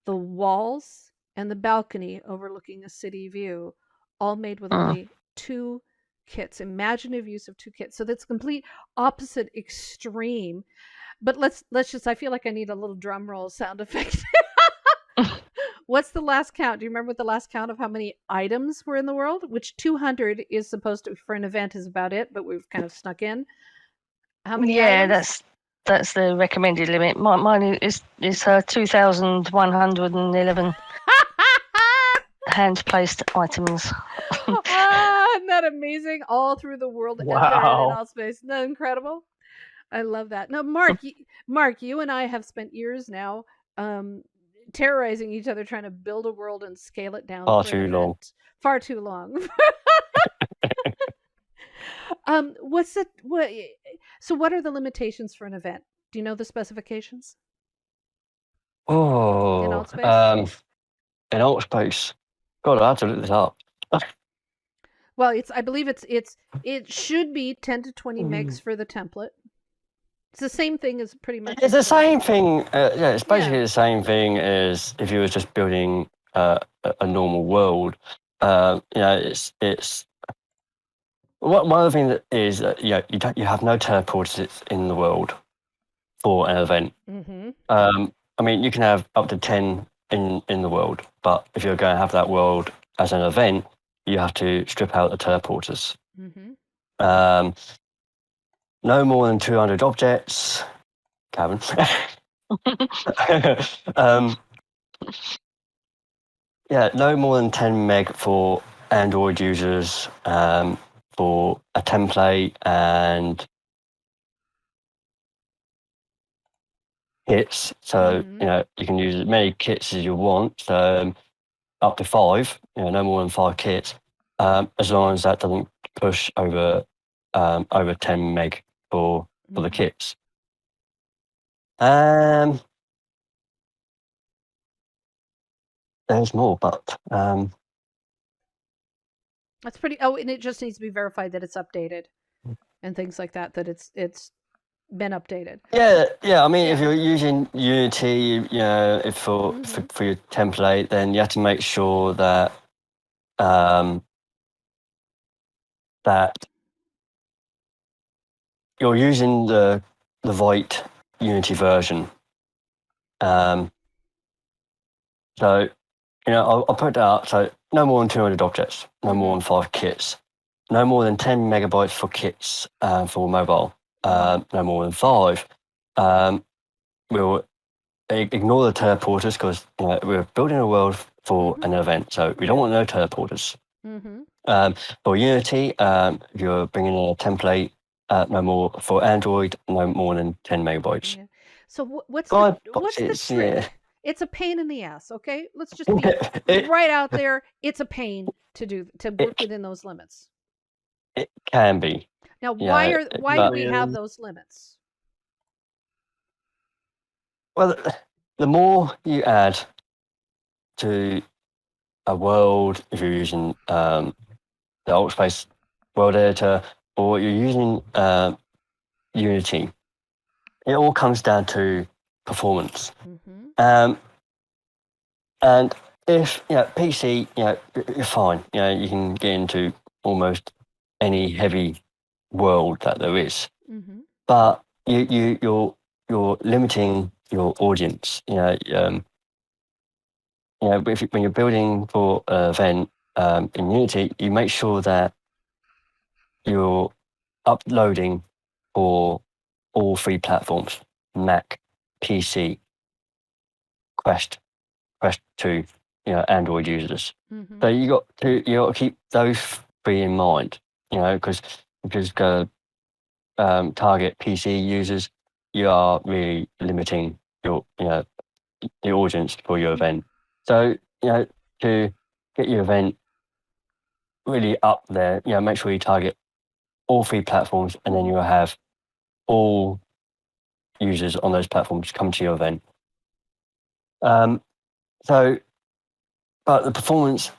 the walls, and the balcony overlooking a city view, all made with only 2 kits. Imaginative use of 2 kits. So that's complete opposite extreme. But let's just, I feel like I need a little drum roll sound effect. What's the last count? Do you remember what the last count of how many items were in the world? Which 200 is supposed to, for an event, is about it, but we've kind of snuck in. How many items? That's the recommended limit. Mine is 2,111 hand-placed items. Isn't that amazing? All through the world. Wow. In Altspace. Isn't that incredible? I love that. Now, Mark, you and I have spent years now terrorizing each other trying to build a world and scale it down. Far too long. Far too long. So what are the limitations for an event? Do you know the specifications in Oh, Altspace? in Altspace. God, I had to look this up. Well, I believe it should be 10 to 20 megs for the template. It's the same thing as pretty much. It's the same thing. Yeah, it's basically Yeah. the same thing as if you were just building a normal world. It's one of the things that is that you have no teleporters in the world for an event. Mm-hmm. I mean, you can have up to 10 in the world, but if you're going to have that world as an event, you have to strip out the teleporters. Mm-hmm. No more than 200 objects. Kevin. Yeah, no more than 10 meg for Android users for a template and kits. So, you can use as many kits as you want. So, up to 5, no more than 5 kits, as long as that doesn't push over 10 meg for the kits. There's more, but that's pretty. Oh, and it just needs to be verified that it's updated and things like that. That it's been updated. Yeah. I mean, if you're using Unity, if for your template, then you have to make sure that that you're using the Vite Unity version. So, I'll put that up. So, no more than 200 objects, no more than 5 kits, no more than 10 megabytes for kits for mobile, no more than 5. We'll ignore the teleporters because we're building a world for an event, so we don't want no teleporters. For Unity, if you're bringing in a template, no more for Android, no more than 10 megabytes. Yeah. So what's the trick? Yeah. It's a pain in the ass. Okay, let's just be right out there. It's a pain to work within those limits. It can be. Now, why do we have those limits? Well, the more you add to a world, if you're using the Altspace world editor or you're using Unity, it all comes down to performance. And if PC, you're fine. You can get into almost any heavy world that there is, but you're limiting your audience. When you're building for an event in Unity, you make sure that you're uploading for all 3 platforms: Mac, PC, Quest 2, Android users. So you got to keep those 3 in mind, because target PC users, you are really limiting your the audience for your event. So to get your event really up there, make sure you target all 3 platforms, and then you'll have all users on those platforms come to your event. But the performance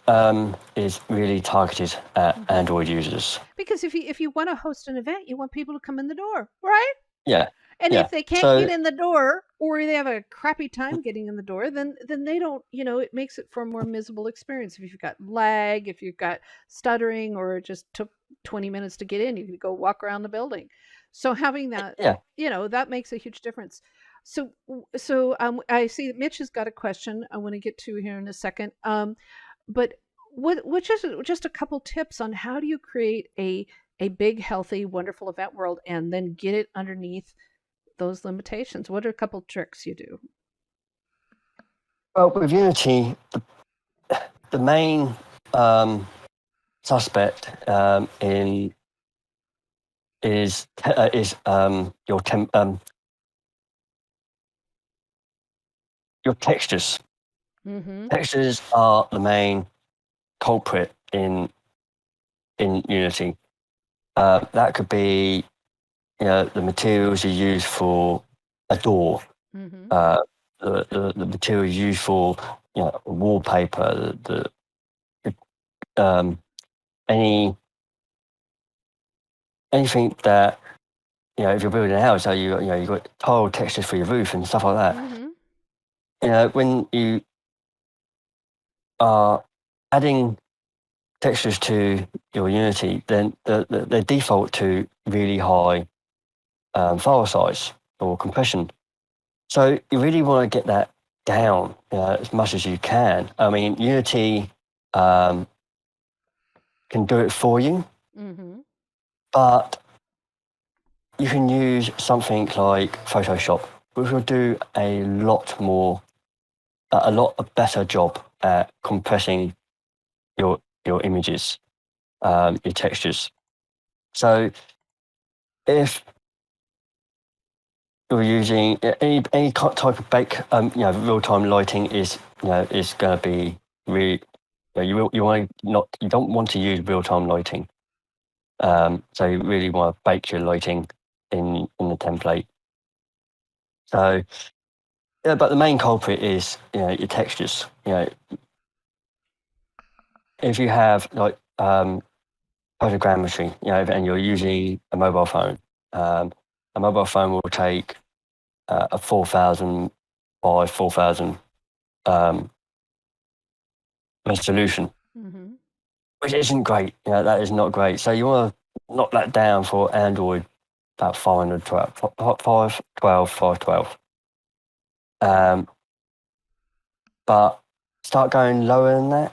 is really targeted at Android users. Because if you want to host an event, you want people to come in the door, right? Yeah. And if they can't get in the door, or they have a crappy time getting in the door, then they don't. It makes it for a more miserable experience. If you've got lag, if you've got stuttering, or it just took 20 minutes to get in, you can go walk around the building. So having that, that makes a huge difference. So I see that Mitch has got a question I want to get to here in a second. But what just a couple tips on how do you create a big, healthy, wonderful event world and then get it underneath those limitations? What are a couple tricks you do? Well, with Unity, the main suspect is your textures. Textures are the main culprit in Unity. That could be, the materials you use for a door, Mm-hmm. the materials used for, wallpaper, anything that, if you're building a house, so you've got tile textures for your roof and stuff like that. Mm-hmm. When you are adding textures to your Unity, then they default to really high file size or compression. So you really want to get that down as much as you can. I mean, Unity can do it for you, Mm-hmm. but you can use something like Photoshop, which will do a lot better job at compressing your images, your textures. So if you're using any type of real-time lighting is going to be really, you don't want to use real-time lighting. So you really want to bake your lighting in the template. So, but the main culprit is your textures. If you have like photogrammetry, and you're using a mobile phone, a mobile phone will take a 4,000 by 4,000 resolution, Mm-hmm. which isn't great. That is not great. So you want to knock that down for Android, about 512. But start going lower than that,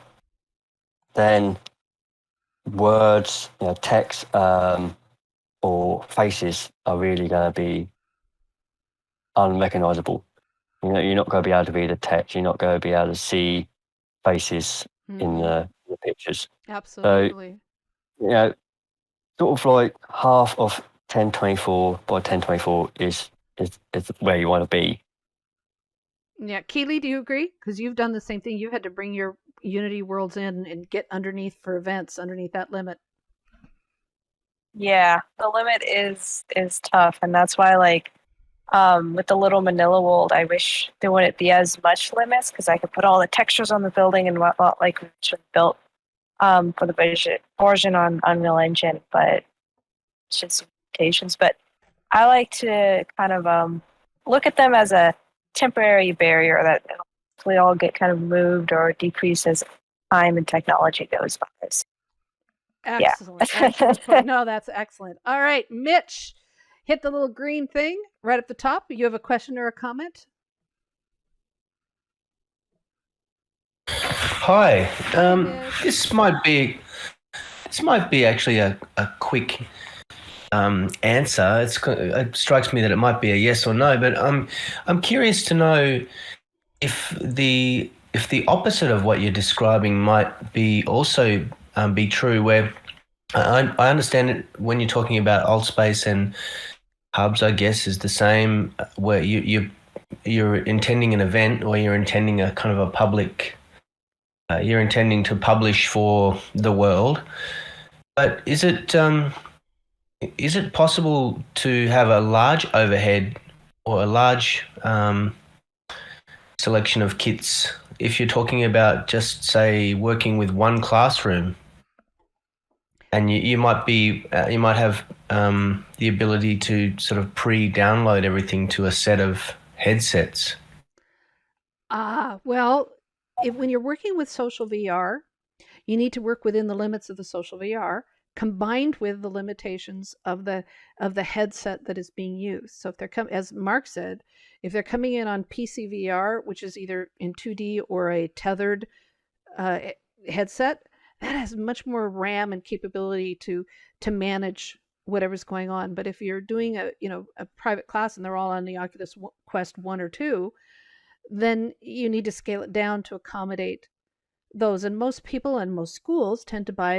then words, text, or faces are really going to be unrecognizable. You're not going to be able to read the text. You're not going to be able to see faces in the pictures. Absolutely. So, sort of like half of 1024 by 1024 is where you want to be. Yeah, Keely, do you agree? Because you've done the same thing. You had to bring your Unity worlds in and get underneath for events, underneath that limit. Yeah, the limit is tough, and that's why with the little Manila world, I wish there wouldn't be as much limits because I could put all the textures on the building and whatnot like we built for the version on Unreal Engine, but it's just limitations. But I like to kind of look at them as a temporary barrier that we all get kind of moved or decreased as time and technology goes by. So, Excellent. yeah. Excellent. No, that's excellent. All right, Mitch, hit the little green thing right at the top. You have a question or a comment? Hi. Mitch. This might be actually a quick answer. It strikes me that it might be a yes or no, but I'm curious to know if the opposite of what you're describing might be also be true. Where I understand it when you're talking about Altspace and hubs, I guess is the same. Where you're intending an event or you're intending a kind of a public. You're intending to publish for the world, but is it possible to have a large overhead or a large selection of kits if you're talking about just say working with one classroom, and you might have the ability to sort of pre-download everything to a set of headsets? Well, when you're working with social VR, you need to work within the limits of the social VR combined with the limitations of the headset that is being used. So if they're as Mark said, if they're coming in on PC VR, which is either in 2D or a tethered headset, that has much more RAM and capability to manage whatever's going on. But if you're doing a private class and they're all on the Oculus Quest 1 or 2, then you need to scale it down to accommodate those. And most people and most schools tend to buy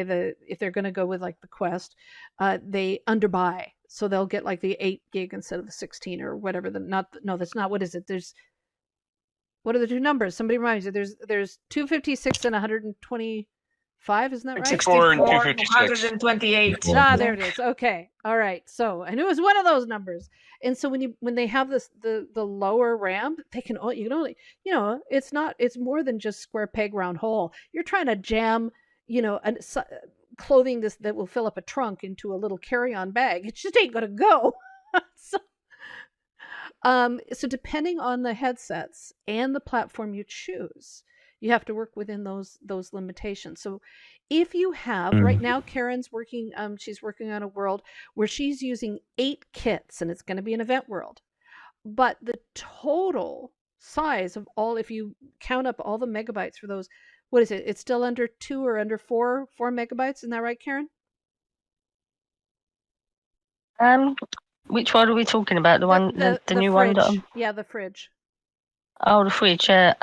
if they're going to go with like the Quest, they underbuy. So they'll get like the 8 gig instead of the 16 or whatever. That's not, what is it? What are the two numbers? Somebody reminds me. There's 256 and 120. 5, isn't that right? 64 and 64, 256. 128. There it is. Okay. All right. So I knew it was one of those numbers. And so when they have this the lower ramp, they can only, you can only, it's more than just square peg round hole. You're trying to jam, clothing that will fill up a trunk into a little carry-on bag. It just ain't gonna go. So depending on the headsets and the platform you choose, you have to work within those limitations. So if you have right now, Karen's working, she's working on a world where she's using 8 kits, and it's going to be an event world. But the total size of all, if you count up all the megabytes for those, what is it? It's still under 2 or under 4 megabytes. Isn't that right, Karen? Which one are we talking about? The one, the new fridge. one? Yeah, the fridge. Oh, the fridge. Yeah.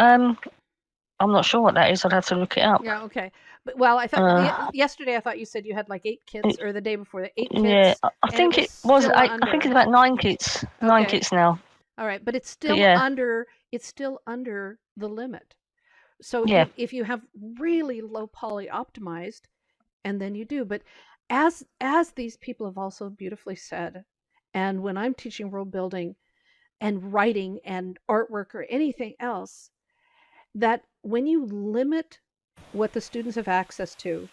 I'm not sure what that is. I'd have to look it up. Yeah. Okay. But well, I thought yesterday I thought you said you had like 8 kits, or the day before, the 8 kits. Yeah, I think it was. I think it's about 9 kits. 9 kits now. All right, but it's still under. It's still under the limit. So if you have really low poly optimized, and then you do, but as these people have also beautifully said, and when I'm teaching world building and writing and artwork or anything else, that when you limit what the students have access to,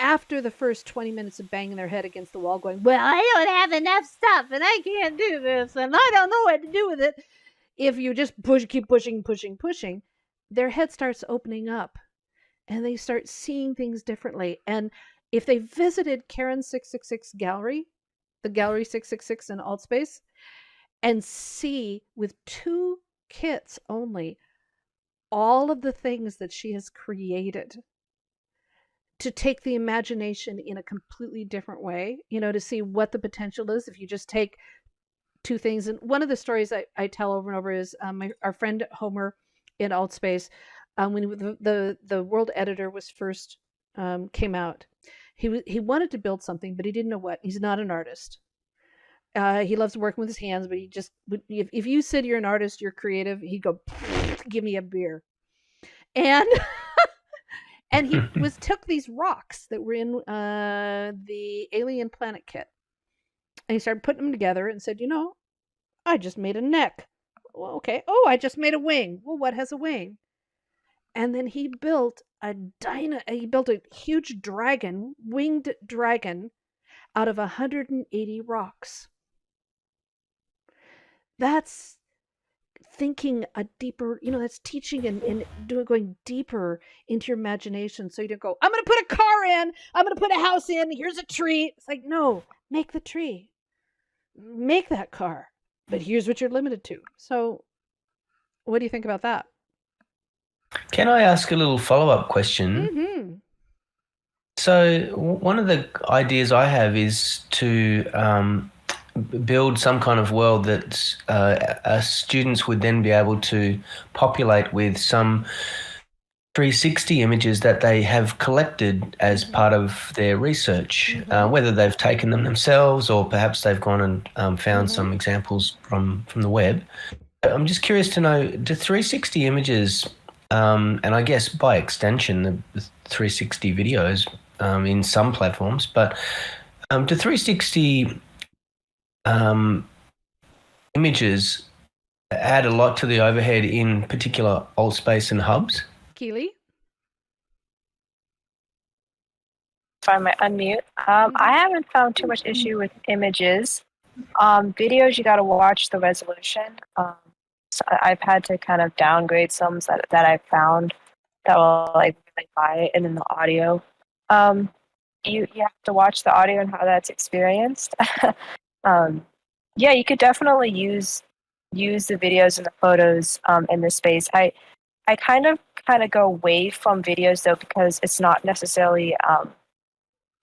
after the first 20 minutes of banging their head against the wall going, well, I don't have enough stuff and I can't do this and I don't know what to do with it. If you just keep pushing, their head starts opening up and they start seeing things differently. And if they visited Karen's 666 gallery, the Gallery 666 in Altspace, and see with 2 kits only all of the things that she has created, to take the imagination in a completely different way, to see what the potential is if you just take 2 things. And one of the stories I tell over and over is our friend Homer in Altspace, when the world editor was first came out, he wanted to build something, but he didn't know what. He's not an artist. He loves working with his hands, but he just, if you said you're an artist, you're creative, he'd go, give me a beer. And and he took these rocks that were in the Alien Planet kit, and he started putting them together and said, I just made a neck. Well, okay. Oh, I just made a wing. Well, what has a wing? And then he built a huge dragon, winged dragon, out of 180 rocks. That's thinking a deeper, that's teaching and going deeper into your imagination. So you don't go, I'm going to put a car in, I'm going to put a house in, here's a tree. It's like, no, make the tree, make that car, but here's what you're limited to. So what do you think about that? Can I ask a little follow-up question? Mm-hmm. So one of the ideas I have is to build some kind of world that students would then be able to populate with some 360 images that they have collected as part of their research, whether they've taken them themselves or perhaps they've gone and found some examples from the web. I'm just curious to know, do 360 images, and I guess by extension the 360 videos in some platforms, but do 360 images add a lot to the overhead in particular Altspace and hubs? Keely? Find my unmute. I haven't found too much issue with images. Videos, you got to watch the resolution. So I've had to kind of downgrade some that I found that will like buy it, and then the audio. You have to watch the audio and how that's experienced. Yeah, you could definitely use the videos and the photos in this space. I kind of go away from videos though, because it's not necessarily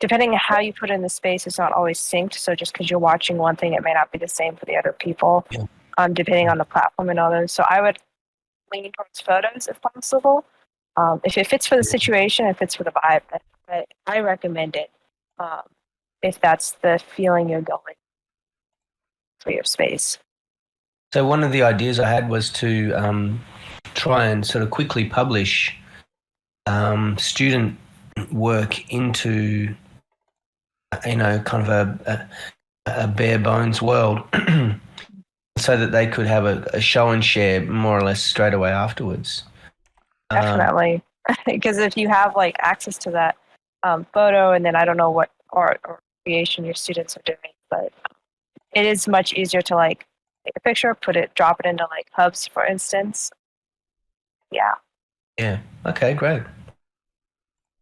depending on how you put it in the space, it's not always synced. So just because you're watching one thing, it may not be the same for the other people, depending on the platform and all those. So I would lean towards photos if possible. If it fits for the situation, if it fits for the vibe, I recommend it if that's the feeling you're going for your space. So one of the ideas I had was to try and sort of quickly publish student work into, kind of a bare bones world, so that they could have a show and share more or less straight away afterwards. Definitely, because if you have like access to that photo, and then I don't know what art or creation your students are doing, but it is much easier to like take a picture, drop it into like hubs, for instance. Yeah. Yeah. Okay, great.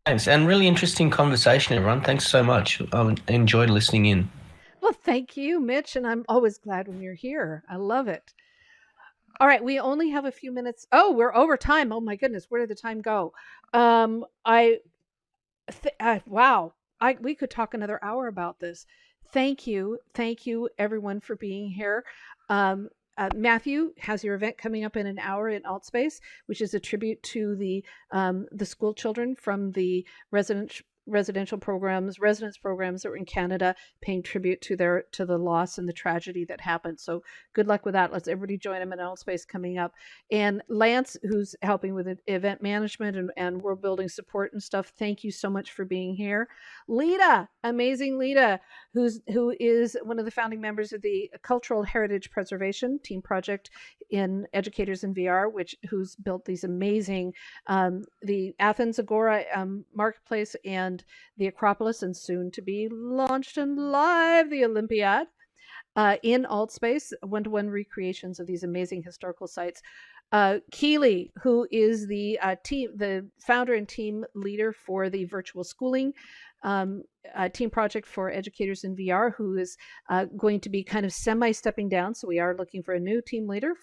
Thanks. And really interesting conversation, everyone. Thanks so much. I enjoyed listening in. Well, thank you, Mitch, and I'm always glad when you're here. I love it. All right, we only have a few minutes. Oh, we're over time. Oh my goodness, where did the time go? Wow, we could talk another hour about this. Thank you, everyone, for being here. Matthew has your event coming up in an hour in Altspace, which is a tribute to the school children from the residence programs that were in Canada, paying tribute to the loss and the tragedy that happened. So good luck with that. Let's everybody join him in Altspace coming up. And Lance, who's helping with event management and world building support and stuff, thank you so much for being here. Lita, amazing Lita, who is one of the founding members of the Cultural Heritage Preservation Team Project in Educators in VR, who's built these amazing the Athens Agora marketplace and the Acropolis, and soon to be launched and live the Olympiad in Altspace, one-to-one recreations of these amazing historical sites. Keely, who is the founder and team leader for the virtual schooling team project for Educators in VR, who is going to be kind of semi-stepping down. So we are looking for a new team leader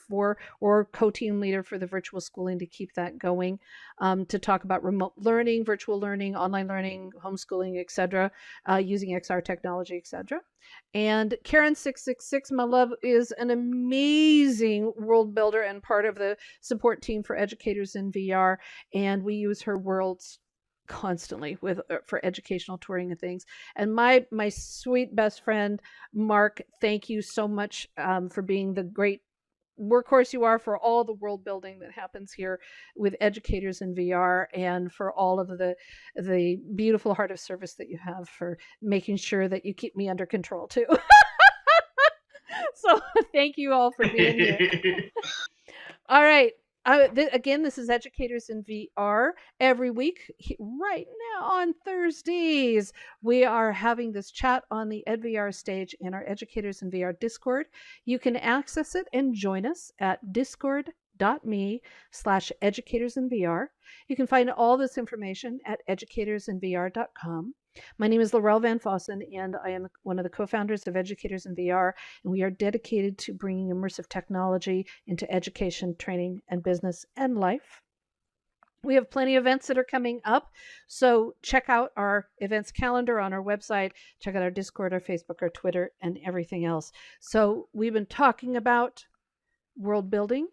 or co-team leader for the virtual schooling to keep that going, to talk about remote learning, virtual learning, online learning, homeschooling, etc., using XR technology, etc. And Karen666, my love, is an amazing world builder and part of the support team for Educators in VR. And we use her worlds constantly for educational touring and things. And my sweet best friend Mark, thank you so much for being the great workhorse you are for all the world building that happens here with Educators in VR, and for all of the beautiful heart of service that you have for making sure that you keep me under control too. So thank you all for being here. All right. Again, this is Educators in VR. Every week, right now on Thursdays, we are having this chat on the EdVR stage in our Educators in VR Discord. You can access it and join us at discord.me/educatorsinvr. You can find all this information at educatorsinvr.com. My name is Laurel Van Fossen, and I am one of the co-founders of Educators in VR, and we are dedicated to bringing immersive technology into education, training, and business and life. We have plenty of events that are coming up, so check out our events calendar on our website, check out our Discord, our Facebook, our Twitter, and everything else. So we've been talking about world building,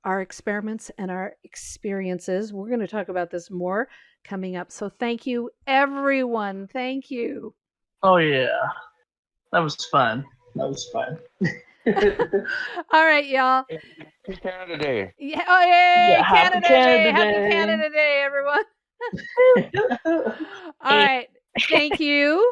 our experiments, and our experiences. We're going to talk about this more coming up. So thank you, everyone. Thank you. Oh, yeah. That was fun. All right, y'all. Happy Canada Day. Yeah, oh, yay! Yeah, Canada Day. Happy Day. Canada Day, everyone. All right. Thank you.